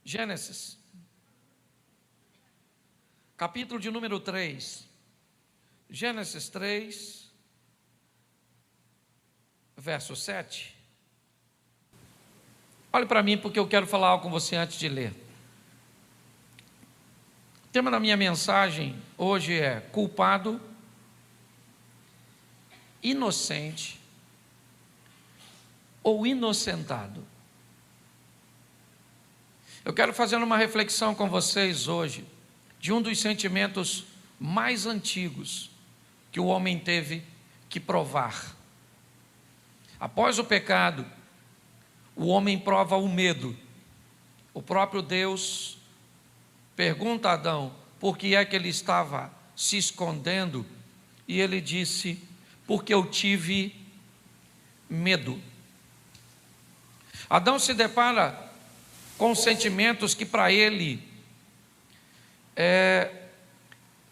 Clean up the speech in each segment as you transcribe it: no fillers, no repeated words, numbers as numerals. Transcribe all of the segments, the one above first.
Gênesis, capítulo de número 3. Gênesis 3, verso 7. Olhe para mim, porque eu quero falar algo com você antes de ler. O tema da minha mensagem hoje é culpado, inocente ou inocentado. Eu quero fazer uma reflexão com vocês hoje de um dos sentimentos mais antigos que o homem teve que provar. Após o pecado, o homem prova o medo. O próprio Deus pergunta a Adão por que é que ele estava se escondendo, e ele disse: porque eu tive medo. Adão se depara com sentimentos que para ele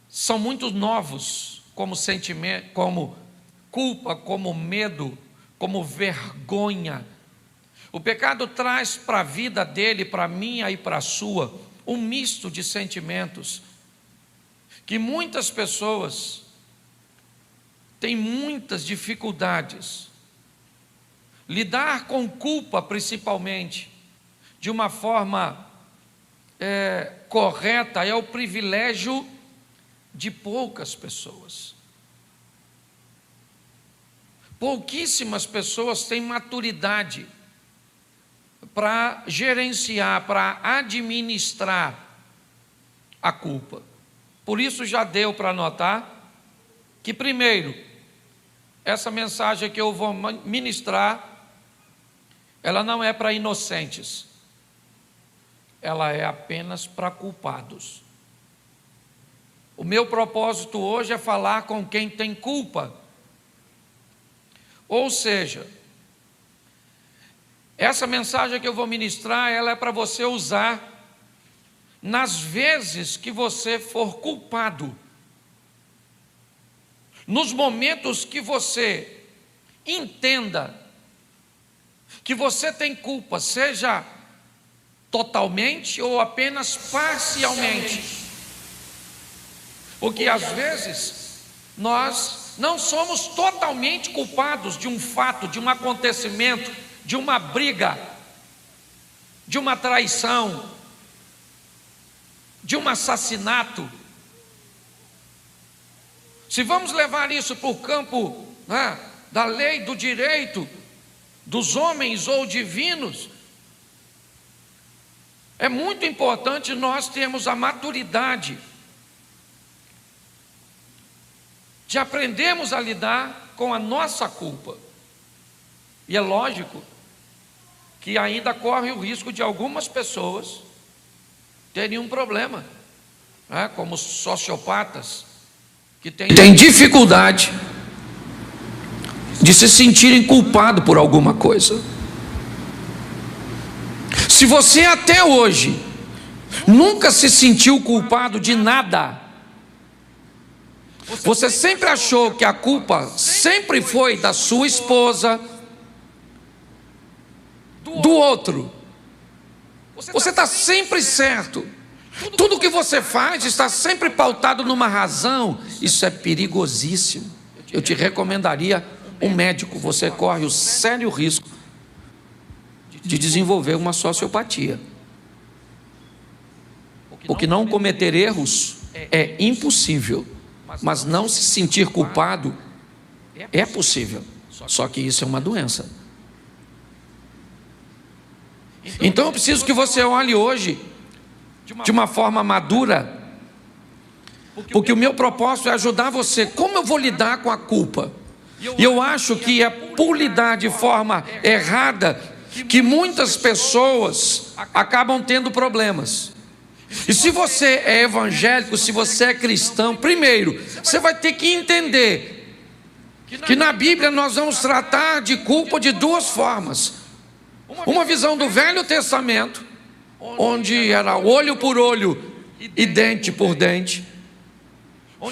são muito novos, como sentimento, como culpa, como medo, como vergonha. O pecado traz para a vida dele, para a minha e para a sua, um misto de sentimentos que muitas pessoas têm muitas dificuldades. Lidar com culpa, principalmente, de uma forma correta, é o privilégio de poucas pessoas. Pouquíssimas pessoas têm maturidade para gerenciar, para administrar a culpa. Por isso já deu para notar que, primeiro, essa mensagem que eu vou ministrar, ela não é para inocentes, ela é apenas para culpados. O meu propósito hoje é falar com quem tem culpa. Ou seja, essa mensagem que eu vou ministrar, ela é para você usar nas vezes que você for culpado. Nos momentos que você entenda que você tem culpa, seja totalmente ou apenas parcialmente. Porque às vezes nós não somos totalmente culpados de um fato, de um acontecimento, de uma briga, de uma traição, de um assassinato. Se vamos levar isso para o campo da lei, do direito, dos homens ou divinos, é muito importante nós termos a maturidade de aprendermos a lidar com a nossa culpa. E é lógico que ainda corre o risco de algumas pessoas terem um problema, como sociopatas, que têm dificuldade de se sentirem culpados por alguma coisa. Se você até hoje nunca se sentiu culpado de nada, você sempre achou que a culpa sempre foi da sua esposa, do outro, você está sempre certo, tudo que você faz está sempre pautado numa razão, isso é perigosíssimo. Eu te recomendaria um médico, você corre o sério risco de desenvolver uma sociopatia. Porque não cometer erros é impossível, mas não se sentir culpado é possível. Só que isso é uma doença. Então eu preciso que você olhe hoje de uma forma madura, porque o meu propósito é ajudar você. Como eu vou lidar com a culpa? E eu acho que é por lidar de forma errada que muitas pessoas acabam tendo problemas. E se você é evangélico, se você é cristão, primeiro, você vai ter que entender que na Bíblia nós vamos tratar de culpa de duas formas. Uma visão do Velho Testamento, onde era olho por olho e dente por dente,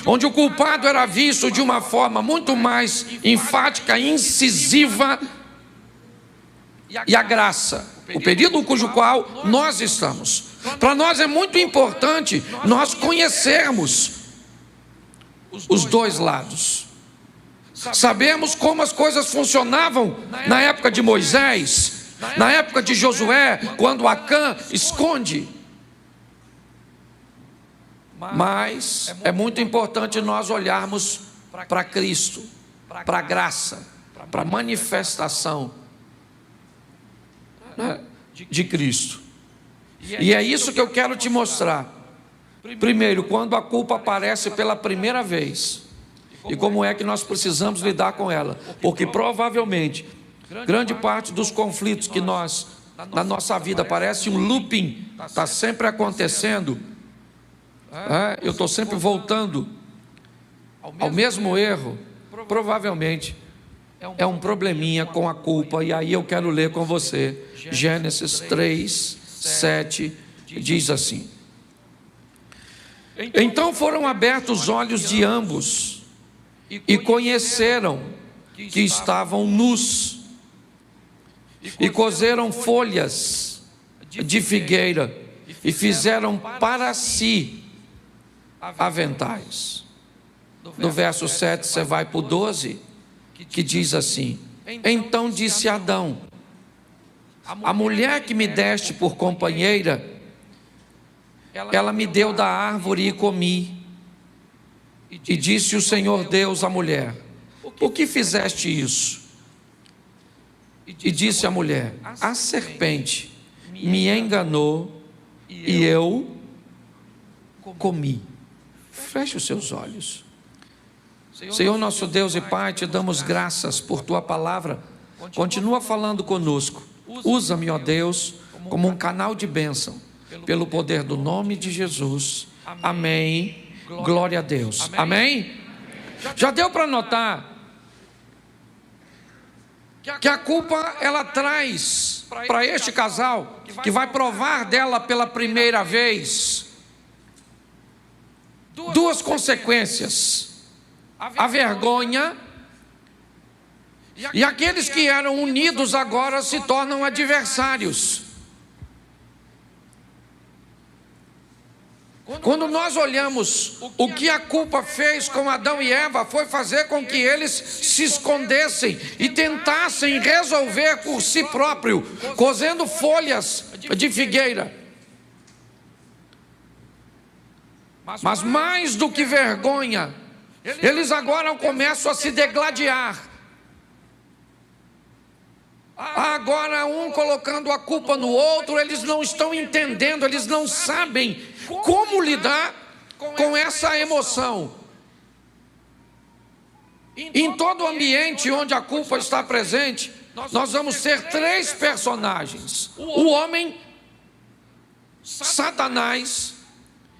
onde o culpado era visto de uma forma muito mais enfática, incisiva, e a graça, o período cujo qual nós estamos. Para nós é muito importante nós conhecermos os dois lados. Sabemos como as coisas funcionavam na época de Moisés, na época de Josué, quando Acã esconde. Mas é muito importante nós olharmos para Cristo, para a graça, para a manifestação de Cristo. E é isso que eu quero te mostrar. Primeiro, quando a culpa aparece pela primeira vez, e como é que nós precisamos lidar com ela, porque provavelmente grande parte dos conflitos que nós, na nossa vida, parece um looping, está sempre acontecendo, eu estou sempre voltando ao mesmo erro, provavelmente é um probleminha com a culpa. E aí eu quero ler com você Gênesis 3, 7, diz assim: então foram abertos os olhos de ambos e conheceram que estavam nus, e coseram folhas de figueira e fizeram para si aventais. No verso 7 você vai para o 12, que diz assim: então disse Adão: a mulher que me deste por companheira, ela me deu da árvore e comi. E disse o Senhor Deus à mulher: por que fizeste isso? E disse a mulher: a serpente me enganou e eu comi. Feche os seus olhos. Senhor nosso Deus e Pai, te damos graças por tua palavra. Continua falando conosco. Usa-me, ó Deus, como um canal de bênção, pelo poder do nome de Jesus. Amém. Glória a Deus. Amém? Já deu para notar que a culpa ela traz para este casal, que vai provar dela pela primeira vez, duas consequências: a vergonha, e aqueles que eram unidos agora se tornam adversários. Quando nós olhamos o que a culpa fez com Adão e Eva, foi fazer com que eles se escondessem e tentassem resolver por si próprio, cozendo folhas de figueira. Mas mais do que vergonha, eles agora começam a se degladiar. Agora um colocando a culpa no outro, eles não estão entendendo, eles não sabem como lidar com essa emoção. Em todo ambiente onde a culpa está presente, nós vamos ter três personagens: o homem, Satanás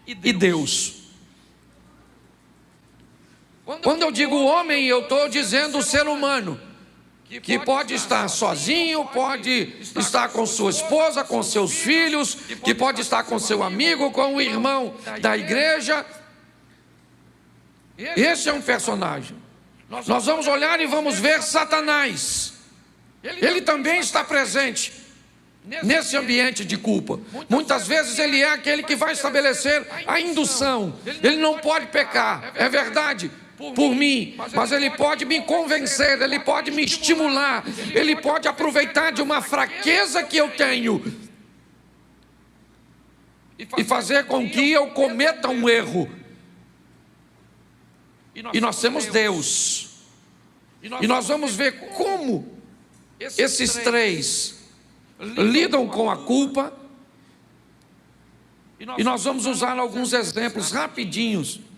e Deus. Quando eu digo homem, eu estou dizendo o ser humano, que pode estar sozinho, pode estar com sua esposa, com seus filhos, que pode estar com seu amigo, com o irmão da igreja. Esse é um personagem. Nós vamos olhar e vamos ver Satanás. Ele também está presente nesse ambiente de culpa. Muitas vezes ele é aquele que vai estabelecer a indução. Ele não pode pecar, é verdade, por mim, mas ele pode me convencer, ele pode me estimular, ele pode aproveitar de uma fraqueza que eu tenho e fazer com que eu cometa um erro. E nós temos Deus, e nós vamos ver como esses três lidam com a culpa, e nós vamos usar alguns exemplos rapidinho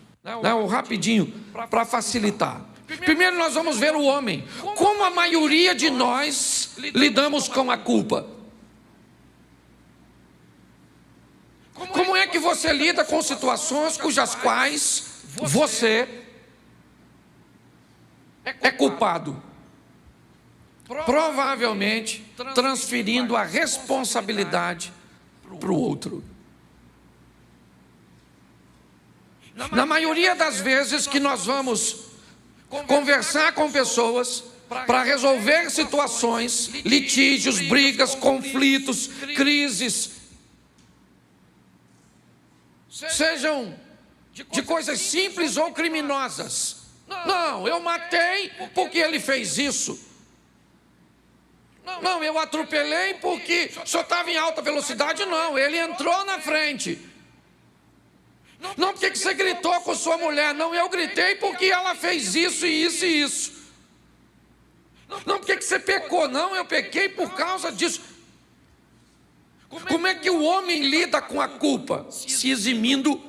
para facilitar. Primeiro nós vamos ver o homem, como a maioria de nós lidamos com a culpa. Como é que você lida com situações cujas quais você é culpado? Provavelmente transferindo a responsabilidade para o outro. Na maioria das vezes que nós vamos conversar com pessoas para resolver situações, litígios, brigas, conflitos, crises, sejam de coisas simples ou criminosas. Não, eu matei porque ele fez isso. Não, eu atropelei porque só estava em alta velocidade. Não, ele entrou na frente. Não, porque você gritou com sua mulher. Não, eu gritei porque ela fez isso e isso e isso. Não, porque você pecou. Não, eu pequei por causa disso. Como é que o homem lida com a culpa? Se eximindo,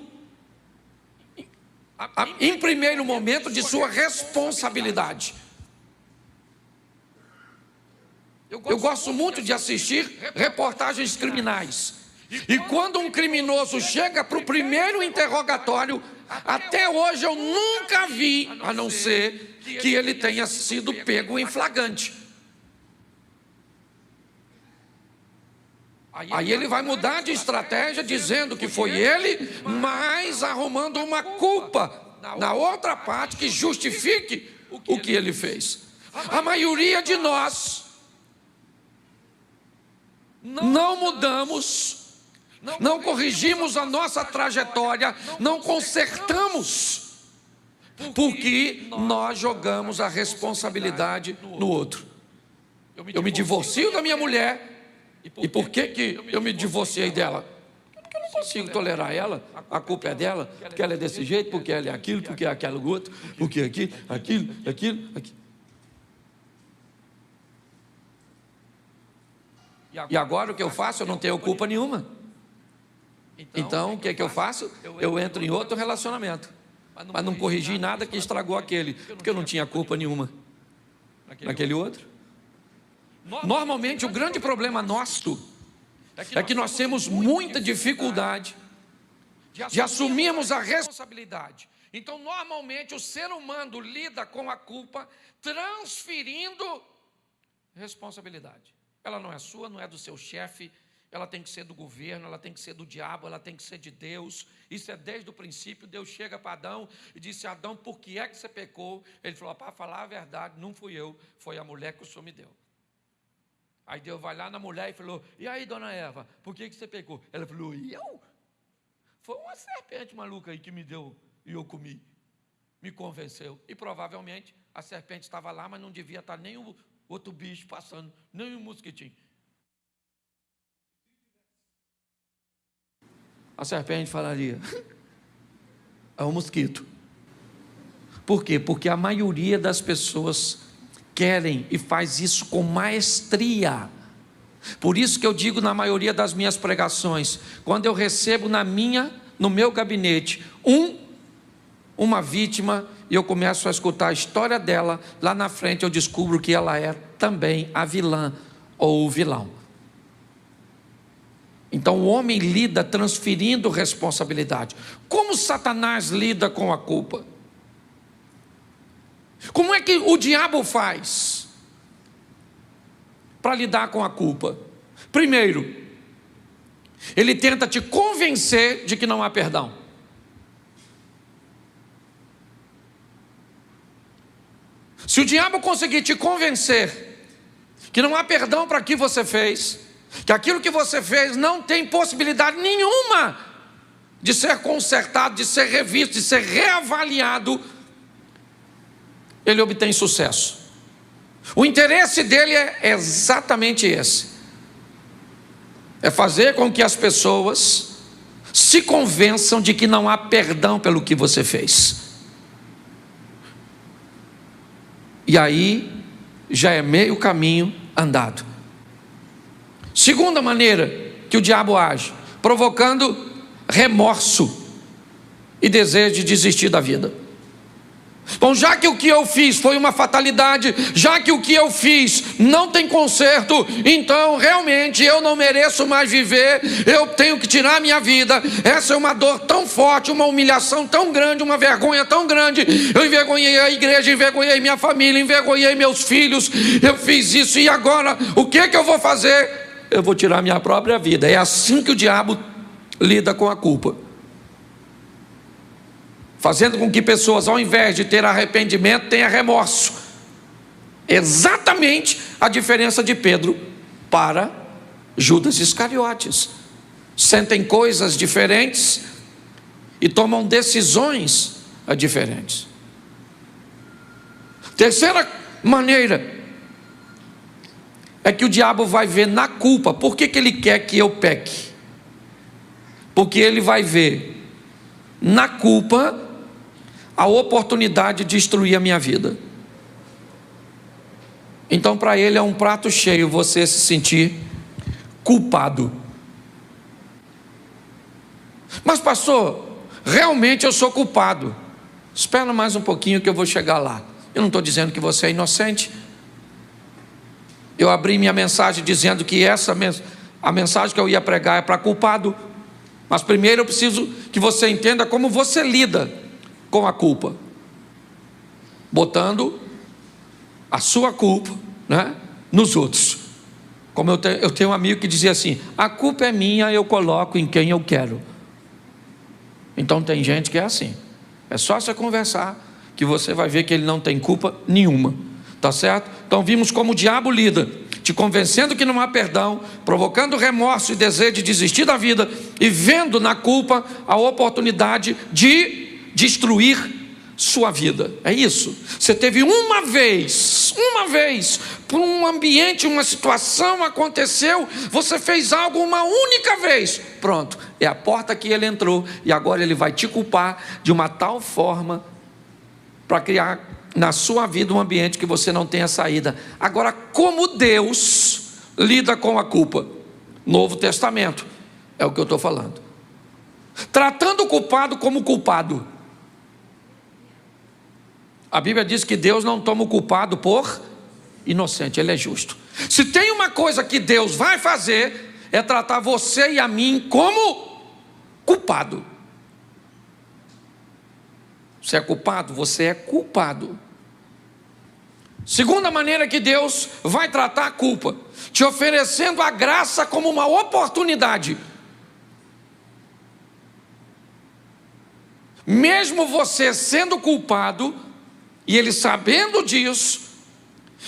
em primeiro momento, de sua responsabilidade. Eu gosto muito de assistir reportagens criminais. E quando um criminoso chega para o primeiro interrogatório, até hoje eu nunca vi, a não ser que ele tenha sido pego em flagrante. Aí ele vai mudar de estratégia, dizendo que foi ele, mas arrumando uma culpa na outra parte que justifique o que ele fez. A maioria de nós não mudamos, não corrigimos a nossa trajetória, não consertamos, porque nós jogamos a responsabilidade no outro. Eu me divorcio da minha mulher. E por que eu me divorciei dela? Porque eu não consigo tolerar ela, a culpa é dela, porque ela é desse jeito, porque ela é aquilo, porque é aquele outro, porque aquilo. E agora o que eu faço? Eu não tenho culpa nenhuma. Então o que eu faço? Eu entro em outro relacionamento, mas não corrigi nada que estragou aquele, porque eu não tinha culpa nenhuma naquele outro. Normalmente o grande problema nosso é que nós temos muita dificuldade de assumirmos a responsabilidade. Então normalmente o ser humano lida com a culpa transferindo responsabilidade. Ela não é sua, não é do seu chefe, ela tem que ser do governo, ela tem que ser do diabo, ela tem que ser de Deus. Isso é desde o princípio. Deus chega para Adão e disse: Adão, por que é que você pecou? Ele falou: para falar a verdade, não fui eu, foi a mulher que o Senhor me deu. Aí Deus vai lá na mulher e falou: e aí, dona Eva, por que você pecou? Ela falou: e eu? Foi uma serpente maluca aí que me deu e eu comi. Me convenceu. E provavelmente a serpente estava lá, mas não devia estar nem o outro bicho passando, nem um mosquitinho. A serpente falaria: é um mosquito. Por quê? Porque a maioria das pessoas querem e faz isso com maestria. Por isso que eu digo na maioria das minhas pregações, quando eu recebo no meu gabinete uma vítima e eu começo a escutar a história dela, lá na frente eu descubro que ela é também a vilã ou o vilão. Então o homem lida transferindo responsabilidade. Como Satanás lida com a culpa? Como é que o diabo faz para lidar com a culpa? Primeiro, ele tenta te convencer de que não há perdão. Se o diabo conseguir te convencer que não há perdão para o que você fez, que aquilo que você fez não tem possibilidade nenhuma de ser consertado, de ser revisto, de ser reavaliado, ele obtém sucesso. O interesse dele é exatamente esse: é fazer com que as pessoas se convençam de que não há perdão pelo que você fez. E aí já é meio caminho andado. Segunda maneira que o diabo age: provocando remorso e desejo de desistir da vida. Bom, já que o que eu fiz foi uma fatalidade, já que o que eu fiz não tem conserto, então realmente eu não mereço mais viver, eu tenho que tirar a minha vida. Essa é uma dor tão forte, uma humilhação tão grande, uma vergonha tão grande. Eu envergonhei a igreja, envergonhei minha família, envergonhei meus filhos, eu fiz isso e agora o que eu vou fazer? Eu vou tirar a minha própria vida. É assim que o diabo lida com a culpa, fazendo com que pessoas, ao invés de ter arrependimento, tenham remorso. Exatamente a diferença de Pedro para Judas Iscariotes. Sentem coisas diferentes, e tomam decisões diferentes. Terceira maneira é que o diabo vai ver na culpa. Por que ele quer que eu peque? Porque ele vai ver na culpa a oportunidade de destruir a minha vida. Então para ele é um prato cheio você se sentir culpado. Mas pastor, realmente eu sou culpado. Espera mais um pouquinho que eu vou chegar lá. Eu não estou dizendo que você é inocente. Eu abri minha mensagem dizendo que a mensagem que eu ia pregar é para culpado. Mas primeiro eu preciso que você entenda como você lida com a culpa, botando a sua culpa, né, nos outros. Como eu tenho um amigo que dizia assim: a culpa é minha, eu coloco em quem eu quero. Então tem gente que é assim. É só você conversar que você vai ver que ele não tem culpa nenhuma. Tá certo? Então vimos como o diabo lida, te convencendo que não há perdão, provocando remorso e desejo de desistir da vida, e vendo na culpa a oportunidade de destruir sua vida. É isso. Você teve uma vez, por um ambiente, uma situação aconteceu, você fez algo uma única vez, pronto, é a porta que ele entrou, e agora ele vai te culpar de uma tal forma para criar na sua vida um ambiente que você não tenha saída. Agora, como Deus lida com a culpa? Novo Testamento, é o que eu estou falando. Tratando o culpado como culpado. A Bíblia diz que Deus não toma o culpado por inocente, Ele é justo. Se tem uma coisa que Deus vai fazer, é tratar você e a mim como culpado. Você é culpado? Você é culpado. Segunda maneira que Deus vai tratar a culpa, te oferecendo a graça como uma oportunidade. Mesmo você sendo culpado, e ele sabendo disso,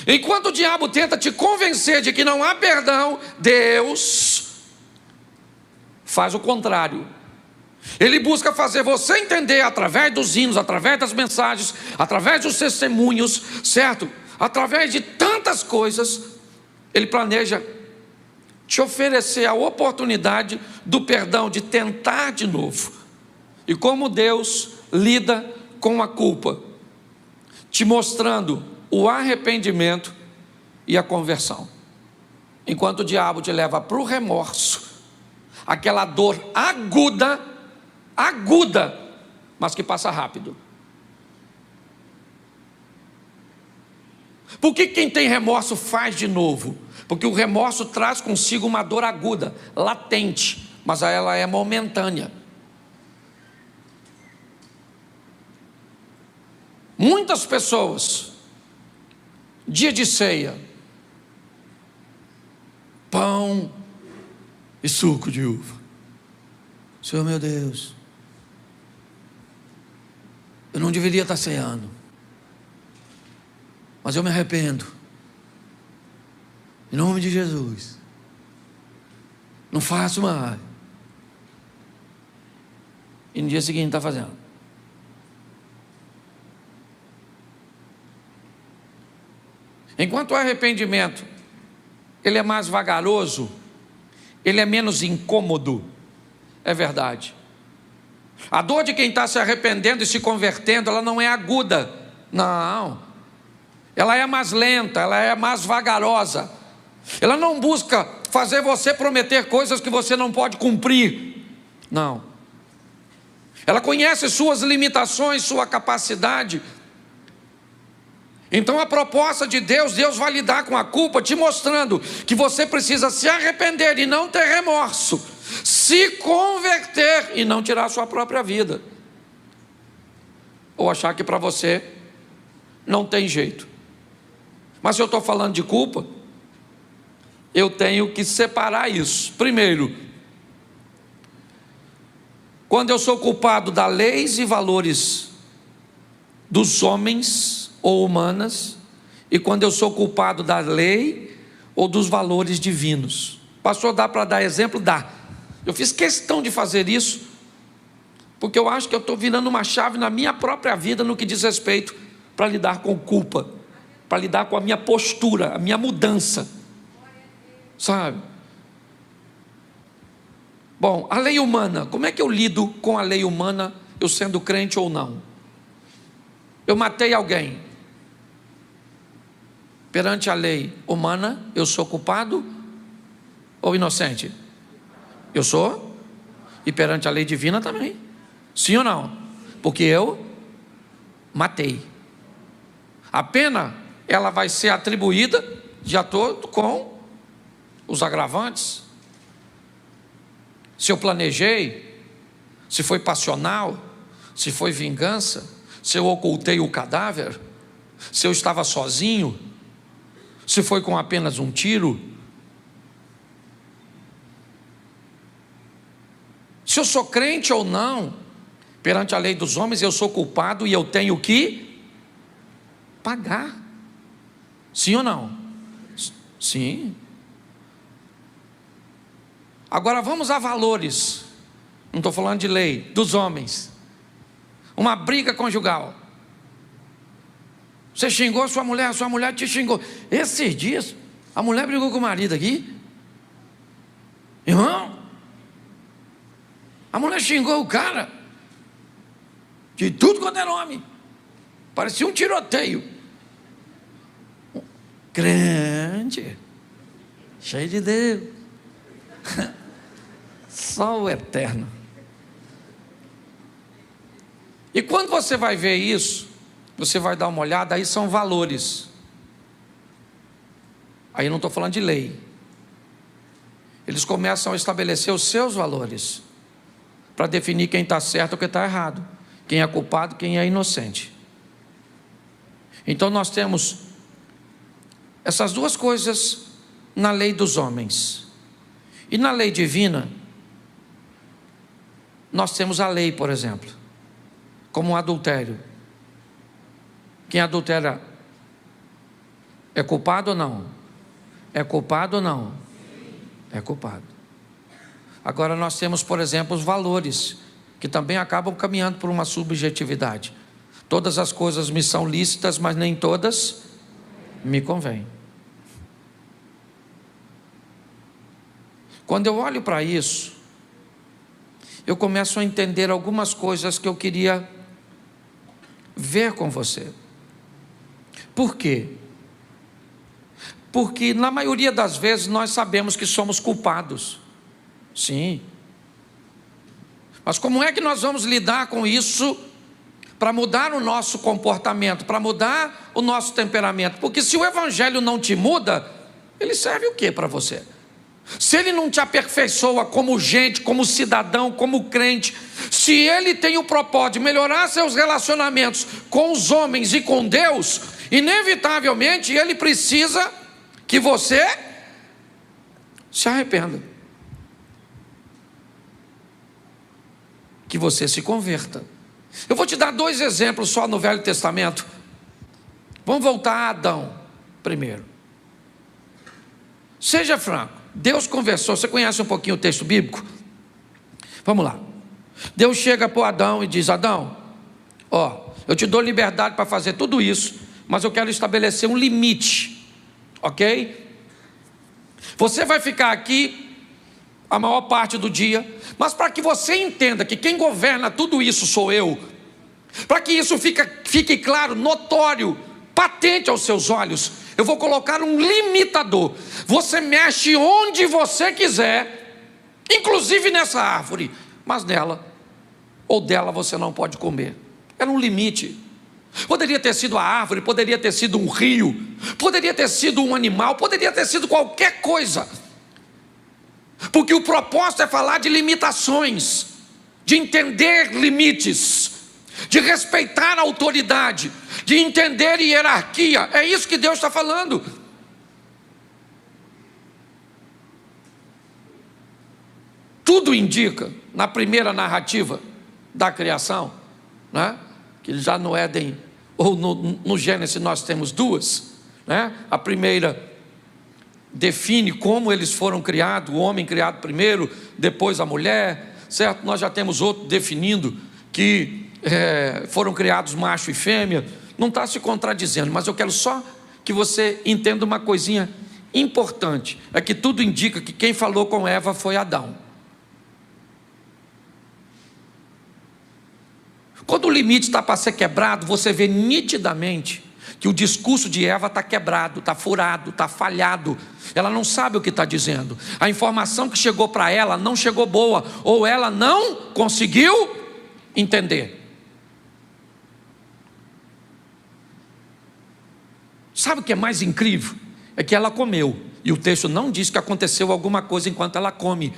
enquanto o diabo tenta te convencer de que não há perdão, Deus faz o contrário. Ele busca fazer você entender através dos hinos, através das mensagens, através dos testemunhos, certo? Através de tantas coisas, ele planeja te oferecer a oportunidade do perdão, de tentar de novo. E como Deus lida com a culpa, te mostrando o arrependimento e a conversão. Enquanto o diabo te leva para o remorso, aquela dor aguda, mas que passa rápido. Por que quem tem remorso faz de novo? Porque o remorso traz consigo uma dor aguda, latente, mas ela é momentânea. Muitas pessoas, dia de ceia, pão e suco de uva. Senhor meu Deus, eu não deveria estar ceando, mas eu me arrependo, em nome de Jesus, não faço mais. E no dia seguinte está fazendo. Enquanto o arrependimento, ele é mais vagaroso, ele é menos incômodo, é verdade. A dor de quem está se arrependendo e se convertendo, ela não é aguda, não. Ela é mais lenta, ela é mais vagarosa. Ela não busca fazer você prometer coisas que você não pode cumprir, não. Ela conhece suas limitações, sua capacidade. Então a proposta de Deus vai lidar com a culpa, te mostrando que você precisa se arrepender e não ter remorso, se converter e não tirar a sua própria vida, ou achar que para você não tem jeito. Mas se eu estou falando de culpa, eu tenho que separar isso. Primeiro, quando eu sou culpado das leis e valores dos homens ou humanas, e quando eu sou culpado da lei ou dos valores divinos. Pastor, dá para dar exemplo? Dá. Eu fiz questão de fazer isso Porque eu acho que eu estou virando uma chave na minha própria vida no que diz respeito para lidar com culpa, para lidar com a minha postura, a minha mudança, sabe? Bom, a lei humana, como é que eu lido com a lei humana, eu sendo crente ou não? Eu matei alguém. Perante a lei humana, eu sou culpado ou inocente? Eu sou. E perante a lei divina também. Sim ou não? Porque eu matei. A pena, ela vai ser atribuída de acordo com os agravantes. Se eu planejei, se foi passional, se foi vingança, se eu ocultei o cadáver, se eu estava sozinho, se foi com apenas um tiro, se eu sou crente ou não, perante a lei dos homens eu sou culpado e eu tenho que pagar. Sim ou não? Sim. Agora vamos a valores. Não estou falando de lei, dos homens. Uma briga conjugal. Você xingou sua mulher te xingou. Esses dias, a mulher brigou com o marido aqui. Irmão, a mulher xingou o cara de tudo quanto era homem. Parecia um tiroteio. Grande, cheio de Deus. Só o eterno. E quando você vai ver isso, você vai dar uma olhada, aí são valores. Aí eu não estou falando de lei. Eles começam a estabelecer os seus valores, para definir quem está certo ou quem está errado, quem é culpado, quem é inocente. Então nós temos essas duas coisas na lei dos homens. E na lei divina, nós temos a lei, por exemplo, como o adultério. Quem adultera é culpado ou não? É culpado ou não? É culpado. Agora nós temos, por exemplo, os valores, que também acabam caminhando por uma subjetividade. Todas as coisas me são lícitas, mas nem todas me convêm. Quando eu olho para isso, eu começo a entender algumas coisas que eu queria ver com você. Por quê? Porque na maioria das vezes nós sabemos que somos culpados. Sim. Mas como é que nós vamos lidar com isso para mudar o nosso comportamento, para mudar o nosso temperamento? Porque se o evangelho não te muda, ele serve o quê para você? Se ele não te aperfeiçoa como gente, como cidadão, como crente, se ele tem o propósito de melhorar seus relacionamentos com os homens e com Deus, inevitavelmente ele precisa que você se arrependa, que você se converta. Eu vou te dar 2 exemplos só no Velho Testamento. Vamos voltar a Adão primeiro. Seja franco, Deus conversou. Você conhece um pouquinho o texto bíblico? Vamos lá. Deus chega para Adão e diz: Adão, eu te dou liberdade para fazer tudo isso, mas eu quero estabelecer um limite, ok? Você vai ficar aqui a maior parte do dia, mas para que você entenda que quem governa tudo isso sou eu, para que isso fique claro, notório, patente aos seus olhos, eu vou colocar um limitador. Você mexe onde você quiser, inclusive nessa árvore, mas nela ou dela você não pode comer. Era um limite. Poderia ter sido a árvore, poderia ter sido um rio, poderia ter sido um animal, poderia ter sido qualquer coisa, porque o propósito é falar de limitações, de entender limites, de respeitar a autoridade, de entender hierarquia. É isso que Deus está falando. Tudo indica, na primeira narrativa da criação, né, que já no Éden ou no Gênesis nós temos 2, né? A primeira define como eles foram criados, o homem criado primeiro, depois a mulher, certo? Nós já temos outro definindo que foram criados macho e fêmea, não está se contradizendo, mas eu quero só que você entenda uma coisinha importante, é que tudo indica que quem falou com Eva foi Adão. Quando o limite está para ser quebrado, você vê nitidamente que o discurso de Eva está quebrado, está furado, está falhado. Ela não sabe o que está dizendo. A informação que chegou para ela não chegou boa, ou ela não conseguiu entender. Sabe o que é mais incrível? É que ela comeu, e o texto não diz que aconteceu alguma coisa enquanto ela come,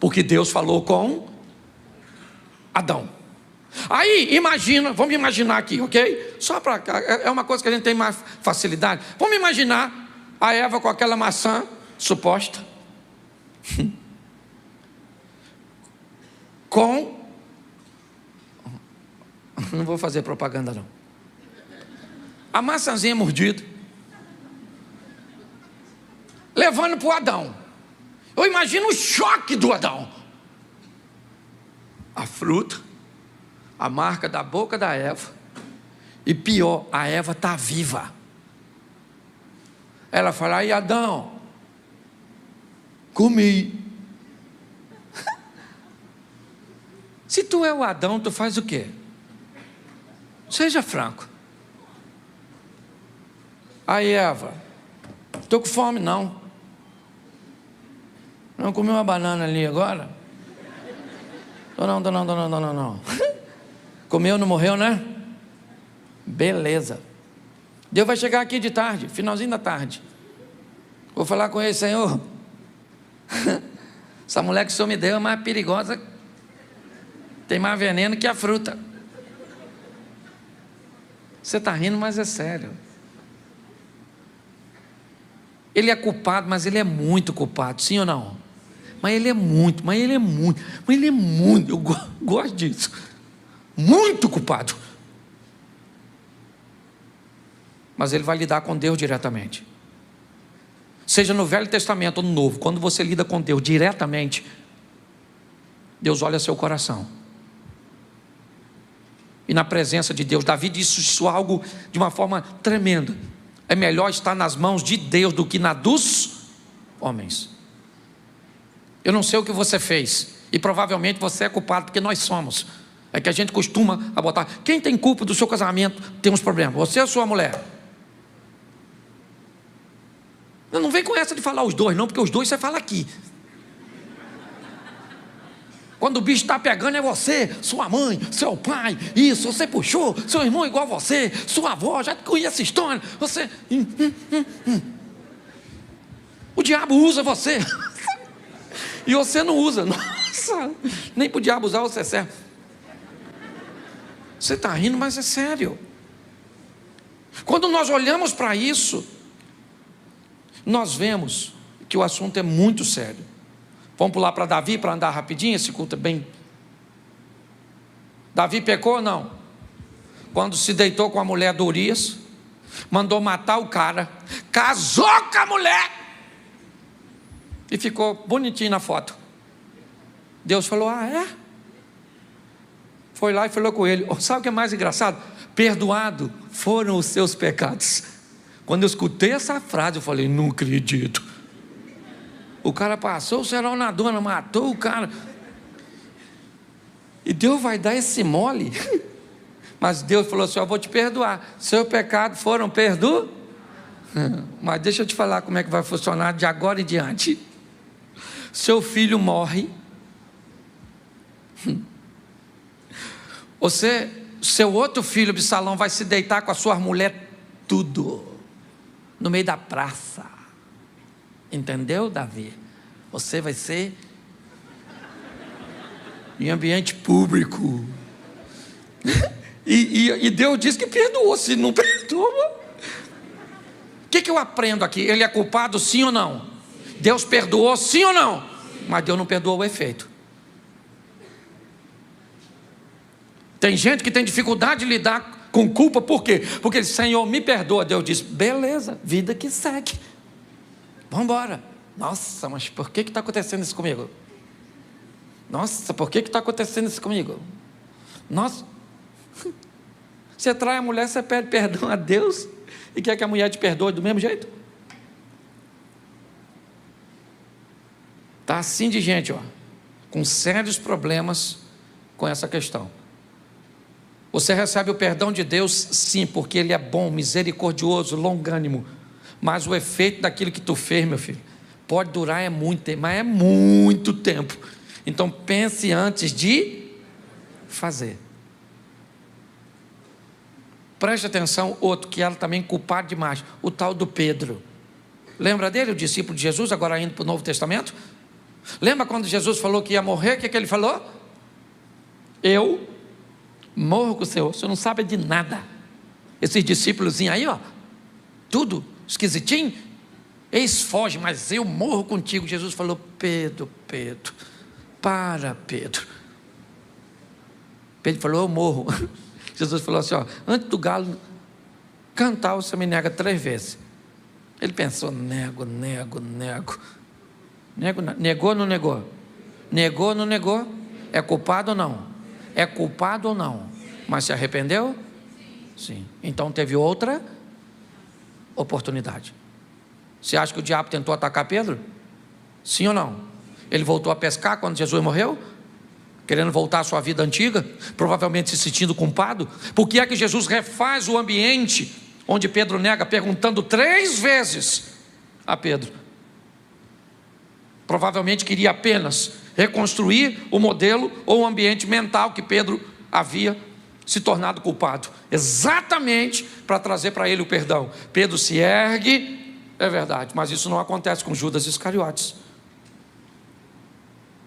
porque Deus falou com Adão. Aí, imagina, vamos imaginar aqui, ok? Só para cá, é uma coisa que a gente tem mais facilidade. Vamos imaginar a Eva com aquela maçã suposta, com... Não vou fazer propaganda não. A maçãzinha mordida, levando para o Adão. Eu imagino o choque do Adão. A fruta, a marca da boca da Eva, e pior, a Eva está viva. Ela fala: aí Adão, comi. Se tu é o Adão, tu faz o quê? Seja franco. Aí Eva, estou com fome não. Não comi uma banana ali agora? Não. Comeu, não morreu, né? Beleza. Deus vai chegar aqui de tarde, finalzinho da tarde. Vou falar com ele: Senhor, essa mulher que o Senhor me deu é mais perigosa, tem mais veneno que a fruta. Você está rindo, mas é sério. Ele é culpado, mas ele é muito culpado, sim ou não? Mas ele é muito, eu gosto disso. Muito culpado. Mas ele vai lidar com Deus diretamente. Seja no Velho Testamento ou no Novo, quando você lida com Deus diretamente, Deus olha seu coração. E na presença de Deus, Davi disse isso algo de uma forma tremenda: é melhor estar nas mãos de Deus do que na dos homens. Eu não sei o que você fez, e provavelmente você é culpado, porque nós somos. É que a gente costuma botar: quem tem culpa do seu casamento tem uns problemas, você ou sua mulher? Não vem com essa de falar os dois não, porque os dois você fala aqui. Quando o bicho está pegando é você, sua mãe, seu pai, isso, você puxou, seu irmão igual você, sua avó, já conhece essa história, você... O diabo usa você, e você não usa. Nossa, nem para o diabo usar você serve. Você está rindo, mas é sério. Quando nós olhamos para isso, nós vemos que o assunto é muito sério. Vamos pular para Davi para andar rapidinho, esse culto é bem... Davi pecou ou não? Quando se deitou com a mulher de Urias, mandou matar o cara, casou com a mulher e ficou bonitinho na foto. Deus falou: ah, é? Foi lá e falou com ele. Sabe o que é mais engraçado? Perdoado foram os seus pecados. Quando eu escutei essa frase, eu falei: não acredito. O cara passou o cerol na dona, matou o cara. E Deus vai dar esse mole? Mas Deus falou assim: eu vou te perdoar. Seus pecados foram perdoados. Mas deixa eu te falar como é que vai funcionar de agora em diante. Seu filho morre. Seu outro filho, Absalão, vai se deitar com a sua mulher, tudo, no meio da praça. Entendeu, Davi? Você vai ser em ambiente público. E Deus diz que perdoou. Se não perdoa, o que eu aprendo aqui? Ele é culpado, sim ou não? Deus perdoou, sim ou não? Mas Deus não perdoou o efeito. Tem gente que tem dificuldade de lidar com culpa. Por quê? Porque ele: Senhor, me perdoa. Deus diz: beleza, vida que segue, vamos embora. Nossa, mas por que está acontecendo isso comigo? Nossa, por que está acontecendo isso comigo? Nossa, você trai a mulher, você pede perdão a Deus e quer que a mulher te perdoe do mesmo jeito? Está assim de gente, ó, com sérios problemas com essa questão. Você recebe o perdão de Deus, sim, porque Ele é bom, misericordioso, longânimo, mas o efeito daquilo que tu fez, meu filho, pode durar muito tempo, mas é muito tempo. Então pense antes de fazer. Preste atenção, outro que era também culpado demais, o tal do Pedro. Lembra dele, o discípulo de Jesus, agora indo para o Novo Testamento? Lembra quando Jesus falou que ia morrer, o que ele falou? Eu morro com o Senhor, o Senhor não sabe de nada. Esses discípulos aí, ó, tudo esquisitinho, eles fogem, mas eu morro contigo. Jesus falou: Pedro, para, Pedro. Pedro falou: eu morro. Jesus falou assim, ó, antes do galo cantar, você me nega 3 vezes. Ele pensou: nego. Negou ou não negou? Negou ou não negou? É culpado ou não? É culpado ou não? Mas se arrependeu? Sim. Então teve outra oportunidade. Você acha que o diabo tentou atacar Pedro? Sim ou não? Ele voltou a pescar quando Jesus morreu? Querendo voltar à sua vida antiga? Provavelmente se sentindo culpado? Por que é que Jesus refaz o ambiente onde Pedro nega, perguntando 3 vezes a Pedro? Provavelmente queria apenas reconstruir o modelo ou o ambiente mental que Pedro havia se tornado culpado, exatamente para trazer para ele o perdão. Pedro se ergue, é verdade, mas isso não acontece com Judas Iscariotes,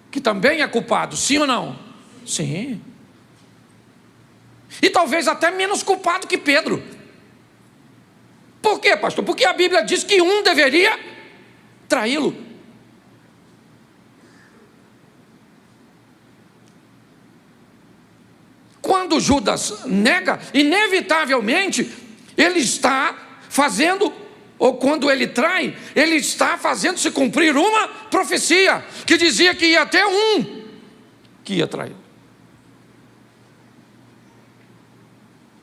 que também é culpado, sim ou não? Sim. E talvez até menos culpado que Pedro. Por quê, pastor? Porque a Bíblia diz que um deveria traí-lo. Quando Judas nega, inevitavelmente, ele está fazendo, ou quando ele trai, ele está fazendo se cumprir uma profecia, que dizia que ia ter um que ia trair.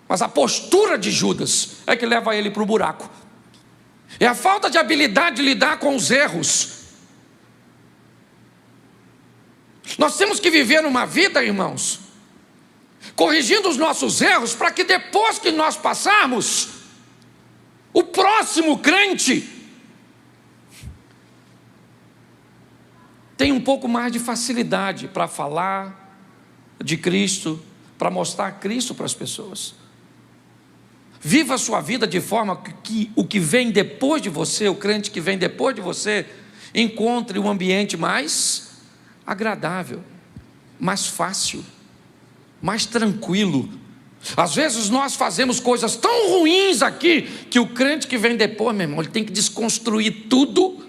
Mas a postura de Judas é que leva ele para o buraco. É a falta de habilidade de lidar com os erros. Nós temos que viver uma vida, irmãos, corrigindo os nossos erros, para que depois que nós passarmos, o próximo crente tenha um pouco mais de facilidade para falar de Cristo, para mostrar Cristo para as pessoas. Viva a sua vida de forma que o que vem depois de você, o crente que vem depois de você, encontre um ambiente mais agradável, mais fácil, mais tranquilo. Às vezes nós fazemos coisas tão ruins aqui, que o crente que vem depois, meu irmão, ele tem que desconstruir tudo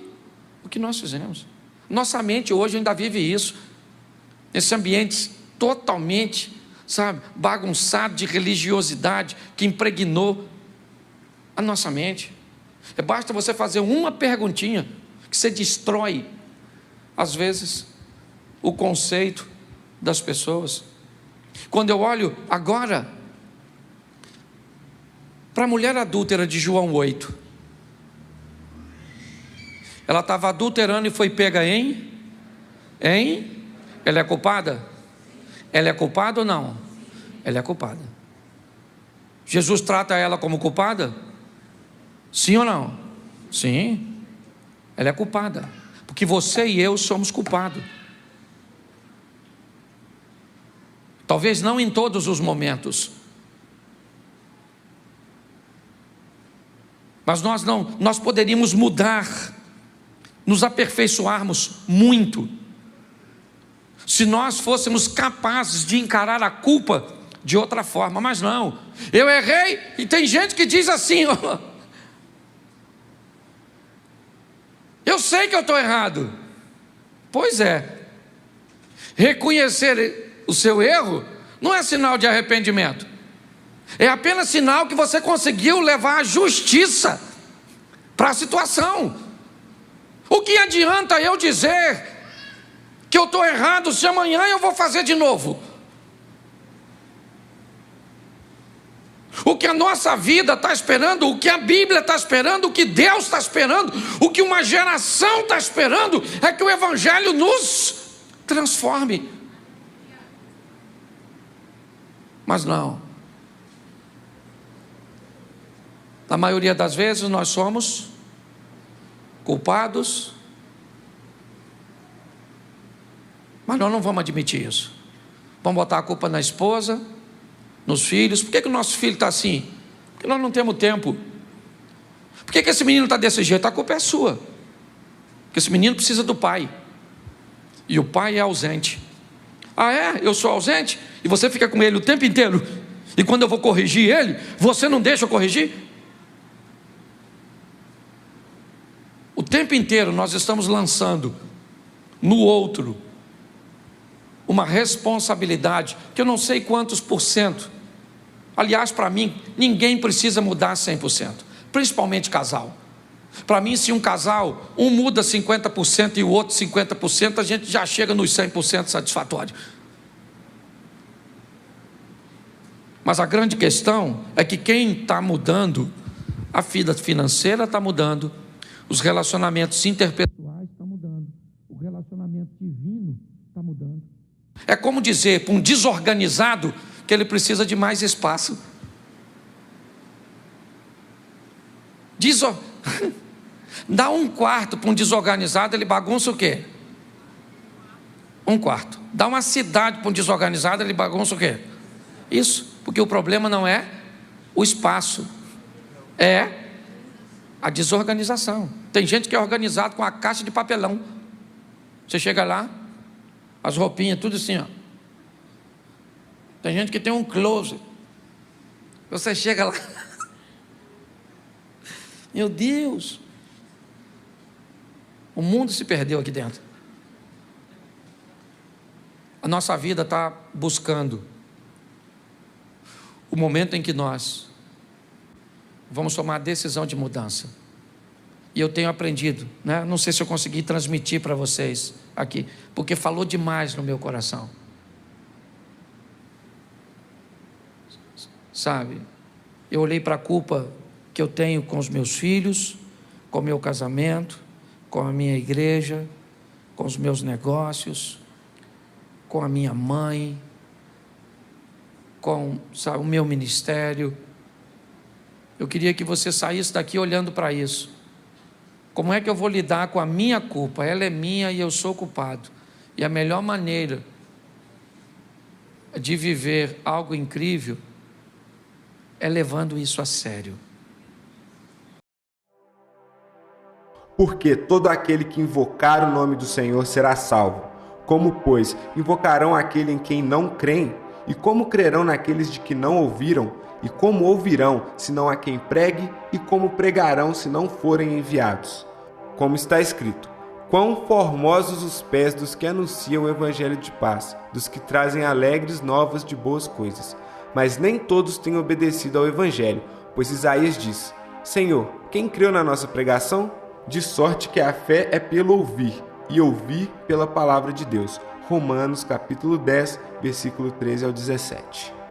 o que nós fizemos. Nossa mente hoje ainda vive isso, esse ambiente totalmente, sabe, bagunçado de religiosidade, que impregnou a nossa mente. Basta você fazer uma perguntinha, que você destrói, às vezes, o conceito das pessoas. Quando eu olho agora para a mulher adúltera de João 8, ela estava adulterando e foi pega em? Ela é culpada? Ela é culpada ou não? Ela é culpada. Jesus trata ela como culpada? Sim ou não? Sim. Ela é culpada, porque você e eu somos culpados. Talvez não em todos os momentos, mas nós poderíamos mudar, nos aperfeiçoarmos muito, se nós fôssemos capazes de encarar a culpa de outra forma. Mas não, eu errei, e tem gente que diz assim, ó, eu sei que eu estou errado. Pois é, reconhecer o seu erro não é sinal de arrependimento, é apenas sinal que você conseguiu levar a justiça para a situação. O que adianta eu dizer que eu estou errado se amanhã eu vou fazer de novo? O que a nossa vida está esperando, o que a Bíblia está esperando, o que Deus está esperando, o que uma geração está esperando, é que o Evangelho nos transforme. Mas não. Na maioria das vezes nós somos culpados, mas nós não vamos admitir isso. Vamos botar a culpa na esposa, nos filhos. Por que o nosso filho está assim? Porque nós não temos tempo. Por que esse menino está desse jeito? A culpa é sua. Porque esse menino precisa do pai, e o pai é ausente. Ah, é? Eu sou ausente? E você fica com ele o tempo inteiro, e quando eu vou corrigir ele, você não deixa eu corrigir? O tempo inteiro nós estamos lançando no outro uma responsabilidade que eu não sei quantos por cento. Aliás, para mim, ninguém precisa mudar 100%, principalmente casal. Para mim, se um casal, um muda 50% e o outro 50%, a gente já chega nos 100% satisfatório. Mas a grande questão é que quem está mudando, a vida financeira está mudando, os relacionamentos interpessoais estão mudando, o relacionamento divino está mudando. É como dizer para um desorganizado que ele precisa de mais espaço. Dá um quarto para um desorganizado, ele bagunça o quê? Um quarto. Dá uma cidade para um desorganizado, ele bagunça o quê? Isso, porque o problema não é o espaço, é a desorganização. Tem gente que é organizado com a caixa de papelão. Você chega lá, as roupinhas, tudo assim, ó. Tem gente que tem um closet. Você chega lá, meu Deus, o mundo se perdeu aqui dentro. A nossa vida está buscando o momento em que nós vamos tomar a decisão de mudança. E eu tenho aprendido, né? Não sei se eu consegui transmitir para vocês aqui, porque falou demais no meu coração. Sabe, eu olhei para a culpa que eu tenho com os meus filhos, com o meu casamento, com a minha igreja, com os meus negócios, com a minha mãe, com, sabe, o meu ministério. Eu queria que você saísse daqui olhando para isso. Como é que eu vou lidar com a minha culpa? Ela é minha e eu sou culpado. E a melhor maneira de viver algo incrível é levando isso a sério. Porque todo aquele que invocar o nome do Senhor será salvo. Como, pois, invocarão aquele em quem não creem? E como crerão naqueles de que não ouviram? E como ouvirão, se não há quem pregue? E como pregarão, se não forem enviados? Como está escrito: quão formosos os pés dos que anunciam o evangelho de paz, dos que trazem alegres novas de boas coisas. Mas nem todos têm obedecido ao evangelho, pois Isaías diz: Senhor, quem creu na nossa pregação? De sorte que a fé é pelo ouvir, e ouvir pela palavra de Deus. Romanos capítulo 10, versículo 13 ao 17.